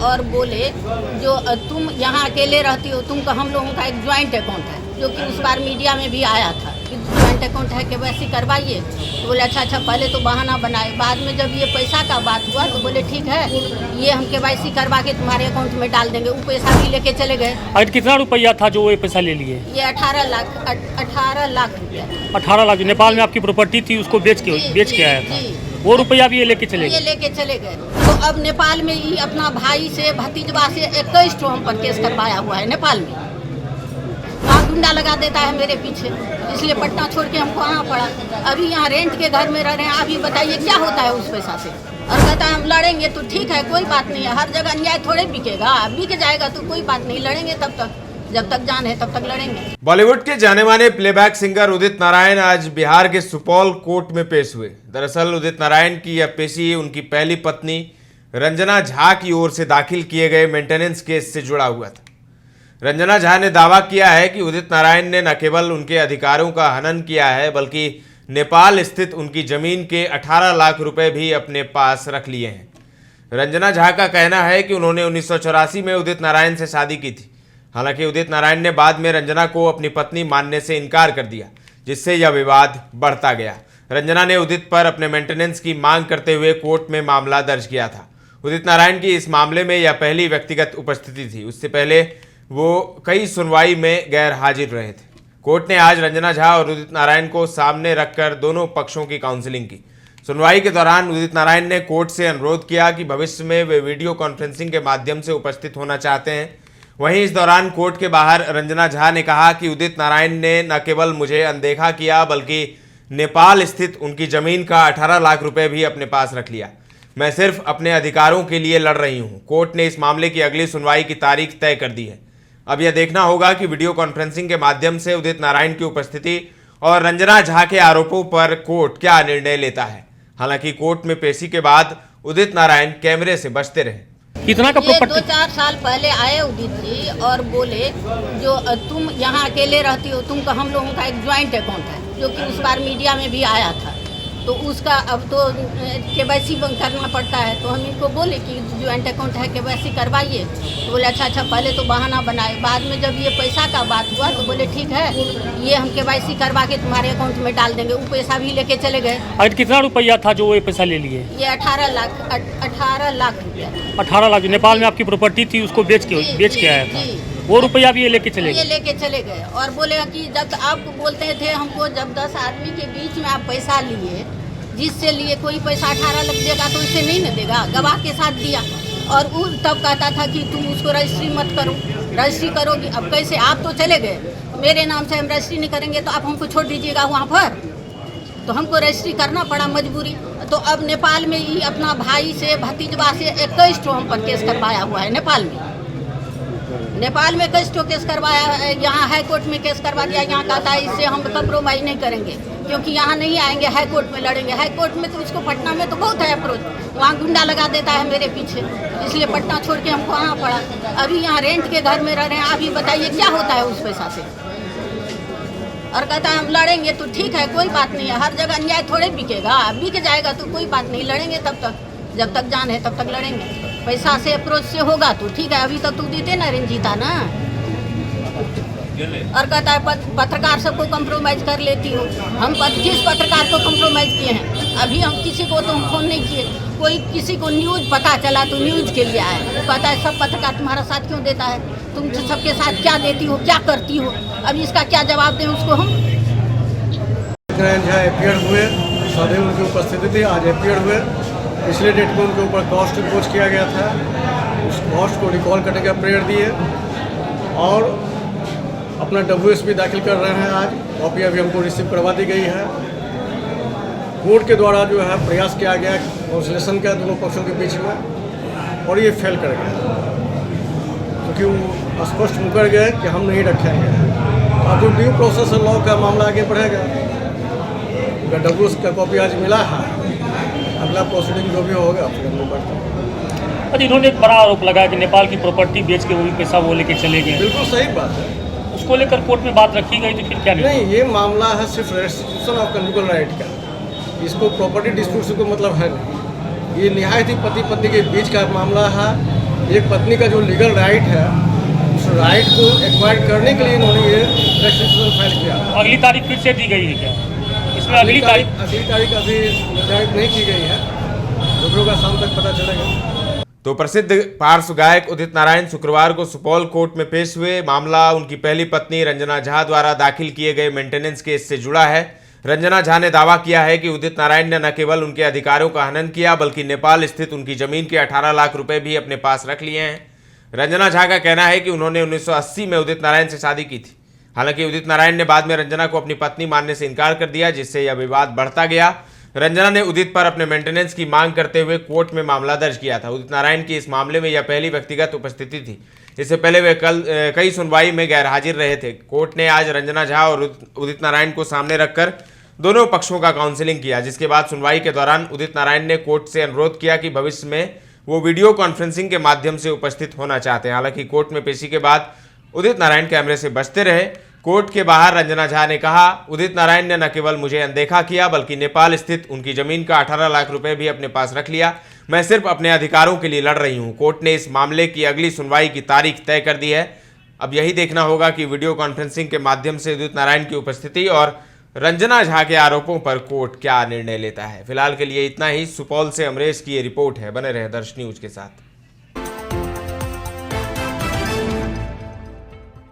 और बोले जो तुम यहाँ अकेले रहती हो, तुमको हम लोगों का एक ज्वाइंट अकाउंट है, जो कि उस बार मीडिया में भी आया था कि ज्वाइंट अकाउंट है, KYC करवाइए। तो बोले अच्छा पहले तो बहाना बनाए, बाद में जब ये पैसा का बात हुआ तो बोले ठीक है, ये हम KYC करवा के तुम्हारे अकाउंट में डाल देंगे। वो पैसा भी लेके चले गए। और कितना रुपया था जो वो पैसा ले लिए? ये 18 लाख रुपया। 18 लाख? नेपाल में आपकी प्रॉपर्टी थी, उसको बेच के आया था, वो रुपया भी ये लेके चले गए। तो अब नेपाल में ही अपना भाई से भतीजवा से 21 ठो हम पर केस करवाया हुआ है नेपाल में। वहाँ गुंडा लगा देता है मेरे पीछे, इसलिए पटना छोड़ के हमको आना पड़ा। अभी यहाँ रेंट के घर में रह रहे हैं। अभी बताइए क्या होता है उस पैसा से? और कहता है हम लड़ेंगे तो ठीक है, कोई बात नहीं है, हर जगह अन्याय थोड़े बिकेगा, बिक जाएगा तो कोई बात नहीं, लड़ेंगे तब तक, जब तक जान है तब तक लड़ेंगे। बॉलीवुड के जाने माने प्लेबैक सिंगर उदित नारायण आज बिहार के सुपौल कोर्ट में पेश हुए। दरअसल उदित नारायण की यह पेशी उनकी पहली पत्नी रंजना झा की ओर से दाखिल किए गए मेंटेनेंस केस से जुड़ा हुआ था। रंजना झा ने दावा किया है कि उदित नारायण ने न केवल उनके अधिकारों का हनन किया है, बल्कि नेपाल स्थित उनकी जमीन के 18 लाख रुपए भी अपने पास रख लिए हैं। रंजना झा का कहना है कि उन्होंने 1984 में उदित नारायण से शादी की थी। हालांकि उदित नारायण ने बाद में रंजना को अपनी पत्नी मानने से इनकार कर दिया, जिससे यह विवाद बढ़ता गया। रंजना ने उदित पर अपने मेंटेनेंस की मांग करते हुए कोर्ट में मामला दर्ज किया था। उदित नारायण की इस मामले में यह पहली व्यक्तिगत उपस्थिति थी। उससे पहले वो कई सुनवाई में गैर हाजिर रहे थे। कोर्ट ने आज रंजना झा और उदित नारायण को सामने रखकर दोनों पक्षों की काउंसलिंग की। सुनवाई के दौरान उदित नारायण ने कोर्ट से अनुरोध किया कि भविष्य में वे वीडियो कॉन्फ्रेंसिंग के माध्यम से उपस्थित होना चाहते हैं। वहीं इस दौरान कोर्ट के बाहर रंजना झा ने कहा कि उदित नारायण ने न केवल मुझे अनदेखा किया, बल्कि नेपाल स्थित उनकी जमीन का 18 लाख रुपए भी अपने पास रख लिया। मैं सिर्फ अपने अधिकारों के लिए लड़ रही हूं। कोर्ट ने इस मामले की अगली सुनवाई की तारीख तय कर दी है। अब यह देखना होगा कि वीडियो कॉन्फ्रेंसिंग के माध्यम से उदित नारायण की उपस्थिति और रंजना झा के आरोपों पर कोर्ट क्या निर्णय लेता है। हालांकि कोर्ट में पेशी के बाद उदित नारायण कैमरे से बचते रहे। कितना का प्रॉपर्टी? 2-4 साल पहले आए उदित जी और बोले जो तुम यहाँ अकेले रहती हो, तुमको हम लोगों का एक ज्वाइंट अकाउंट है, जो कि उस बार मीडिया में भी आया था। तो उसका अब तो KYC करना पड़ता है। तो हम इनको बोले कि ज्वाइंट अकाउंट है, KYC करवाइए। तो बोले अच्छा पहले तो बहाना बनाए, बाद में जब ये पैसा का बात हुआ तो बोले ठीक है, ये हम KYC करवा के तुम्हारे अकाउंट में डाल देंगे। वो पैसा भी लेके चले गए। और कितना रुपया था जो वो पैसा ले लिए? ये 18 लाख रुपया। 18 लाख? नेपाल में आपकी प्रॉपर्टी थी, उसको बेच के आया था, वो रुपया भी ये लेके चले गए। और बोले कि जब आप बोलते थे हमको, जब 10 आदमी के बीच में आप पैसा लिए, जिससे लिए कोई पैसा 18 लाख देगा तो इसे नहीं न देगा, गवाह के साथ दिया। और वो तब कहता था कि तुम उसको रजिस्ट्री मत करो, रजिस्ट्री करोगी। अब कैसे? आप तो चले गए, मेरे नाम से हम रजिस्ट्री नहीं करेंगे तो आप हमको छोड़ दीजिएगा वहाँ पर। तो हमको रजिस्ट्री करना पड़ा मजबूरी। तो अब नेपाल में ही अपना भाई से भतीजवा से 21 ठो हम पर केस करवाया हुआ है नेपाल में। 21 ठो केस करवाया है। यहाँ हाई कोर्ट में केस करवा दिया। यहाँ कहता है इससे हम कंप्रोमाइज नहीं करेंगे, क्योंकि यहाँ नहीं आएंगे, हाई कोर्ट में लड़ेंगे। हाई कोर्ट में तो इसको पटना में तो बहुत है अप्रोच, वहाँ गुंडा लगा देता है मेरे पीछे, इसलिए पटना छोड़ के हमको आना पड़ा। अभी यहाँ रेंट के घर में रह रहे हैं। अभी बताइए क्या होता है उस पैसा से? और कहता है हम लड़ेंगे तो ठीक है, कोई बात नहीं है, हर जगह अन्याय थोड़े बिकेगा, बिक जाएगा तो कोई बात नहीं, लड़ेंगे तब तक, जब तक जान है तब तक लड़ेंगे। पैसा से अप्रोच से होगा तो ठीक है। अभी तक तू देते ना रंजीता ना। और कहता है पत्रकार सबको कंप्रोमाइज कर लेती हो। हम किस पत्रकार को कंप्रोमाइज किए हैं? अभी हम किसी को तो फोन नहीं किए। कोई किसी को न्यूज पता चला तो न्यूज के लिए आए, वो कहता है सब पत्रकार तुम्हारा साथ क्यों देता है, तुम सबके साथ क्या देती हो, क्या करती हो? अब इसका क्या जवाब दें उसको हम? अपियर हुए, सभी उनकी उपस्थिति थी, आज अपियर हुए। पिछले डेट में उनके ऊपर कॉस्ट इम्पोज किया गया था, उस कॉस्ट को रिकॉल करने का प्रेयर दिए और अपना WS भी दाखिल कर रहे हैं। आज कॉपी अभी हमको रिसीव करवा दी गई है। कोर्ट के द्वारा जो है प्रयास किया गया काउंसलेशन का दोनों पक्षों के बीच में, और ये फेल कर गया, क्योंकि वो स्पष्ट मुकर गए कि हम नहीं रखेंगे। अब जो ड्यू प्रोसेस लॉ का मामला आगे बढ़ेगा, WS का कॉपी आज मिला है, अगला प्रोसीडिंग जो भी होगा फिर हम लोग बढ़ते। और इन्होंने एक बड़ा आरोप लगाया कि नेपाल की प्रॉपर्टी बेच के वो भी पैसा वो लेके चले गए। बिल्कुल सही बात है। उसको लेकर कोर्ट में बात रखी गई तो फिर क्या नहीं, ये मामला है सिर्फ रेस्ट्रिक्शन ऑफ कंजुगल राइट का, इसको प्रॉपर्टी डिस्प्यूट से कोई मतलब है नहीं। ये निहायत ही पति पत्नी के बीच का मामला है। एक पत्नी का जो लीगल राइट है, उस राइट को एक्वायर करने के लिए इन्होंने ये रेस्ट्रिक्शन फाइल किया। अगली तारीख फिर से दी गई है क्या? इसमें अगली तारीख अभी निर्धारित नहीं की गई है, जो का शाम तक पता चलेगा। तो प्रसिद्ध पार्श्व गायक उदित नारायण शुक्रवार को सुपौल कोर्ट में पेश हुए। मामला उनकी पहली पत्नी रंजना झा द्वारा दाखिल किए गए मेंटेनेंस केस से जुड़ा है। रंजना झा ने दावा किया है कि उदित नारायण ने न केवल उनके अधिकारों का हनन किया, बल्कि नेपाल स्थित उनकी जमीन के 18 लाख रुपए भी अपने पास रख लिए हैं। रंजना झा का कहना है कि उन्होंने 1980 में उदित नारायण से शादी की थी। हालांकि उदित नारायण ने बाद में रंजना को अपनी पत्नी मानने से इनकार कर दिया, जिससे यह विवाद बढ़ता गया। रंजना ने उदित पर अपने मेंटेनेंस की मांग करते हुए कोर्ट में मामला दर्ज किया था। उदित नारायण की इस मामले में यह पहली व्यक्तिगत उपस्थिति थी। इससे पहले वे कई सुनवाई में गैरहाजिर रहे थे। कोर्ट ने आज रंजना झा और उदित नारायण को सामने रखकर दोनों पक्षों का काउंसलिंग किया, जिसके बाद सुनवाई के दौरान उदित नारायण ने कोर्ट से अनुरोध किया कि भविष्य में वो वीडियो कॉन्फ्रेंसिंग के माध्यम से उपस्थित होना चाहते हैं। हालांकि कोर्ट में पेशी के बाद उदित नारायण कैमरे से बचते रहे। कोर्ट के बाहर रंजना झा ने कहा, उदित नारायण ने न केवल मुझे अनदेखा किया, बल्कि नेपाल स्थित उनकी जमीन का 18 लाख रुपए भी अपने पास रख लिया। मैं सिर्फ अपने अधिकारों के लिए लड़ रही हूं। कोर्ट ने इस मामले की अगली सुनवाई की तारीख तय कर दी है। अब यही देखना होगा कि वीडियो कॉन्फ्रेंसिंग के माध्यम से उदित नारायण की उपस्थिति और रंजना झा के आरोपों पर कोर्ट क्या निर्णय लेता है। फिलहाल के लिए इतना ही। सुपौल से अमरेश की ये रिपोर्ट है। बने रहे दर्श न्यूज के साथ।